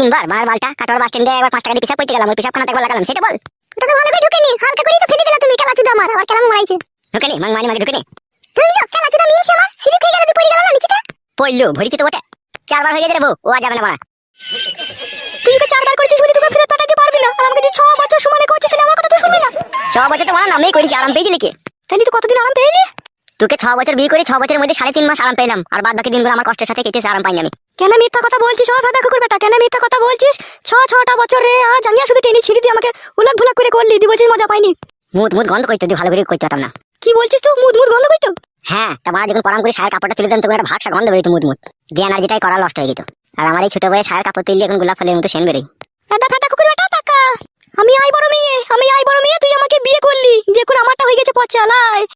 3 বার মার বালটা কাটোয়ার বাস স্ট্যান্ডে একবার 5 টাকা দিয়ে পিসাব কইতে গেলাম, ওই পিসাবখানাতে একবার লাগালাম, সেটা বল। ওটা তো ভালো করে ঢুকেনি, হালকা করেই তো ফেলে দিলা তুমি, কেলা চুদা আমার আবার কেলাম মারাইছে। ঢুকেনি মাং মানি ঢুকেনি। তুমি কেলা চুদা মিনছে আমার সিঁড়ি থেকে গেলে তুই পড়ে গেল না নিচেতে। পড়লো ভরিছে তো বটে, 4 বার হয়ে গেছে রে বউ, ও আর যাবে না মারা। তুই ওকে 4 বার করেছিস বলে তোকে ফেরত পাঠাতে পারবি না, আর আমাকে যে 6 বছর সমানে করছিস তাহলে আমার কথা তুই শুনবি না। 6 বছর তো মারা নামেই করেছি, আরাম পেয়েছি লিখে। তাহলে তুই কতদিন আরাম পেলি? তোকে 6 বছর বিয়ে করে 6 বছরের মধ্যে 3.5 মাস আরাম পেলাম, আর বাদ বাকি দিনগুলো আমার কষ্টের সাথে কেটেছে, আরাম পাইনি আমি। কেন মিথ্যা কথা বলছিস ও দাদা কুকুর বেটা, কেন মিথ্যা কথা বলছিস? 6টা বছর রে জাঙ্গিয়া শুধু টেনে ছিড়ি দিয়ে আমাকে উলট ভুলট করে করলি, দি বলছিস মজা পাইনি। মুদ গন্ধ করতে তুই ভালো করে করতে পারতাম না। কি বলছিস তুই? মুদ গন্ধ কইতো? হ্যাঁ, তা মারা যখন পরাম করে সায়ের কাপড়টা তুলে দেন তখন একটা ভাগসা গন্ধ বেরোতো মুদ দিয়ে, এনার্জিটাই করা নষ্ট হয়ে যেত। আর আমার এই ছোট বয়ে সায়ের কাপড় তুললে এখন গোলাপ ফুলের মতো সেন বেরোয়। দাদা ফাটা কুকুর বেটা টাকা, আমি আই বড় মেয়ে তুই আমাকে বিয়ে করলি, দেখুন আমারটা হয়ে গেছে পচালাই।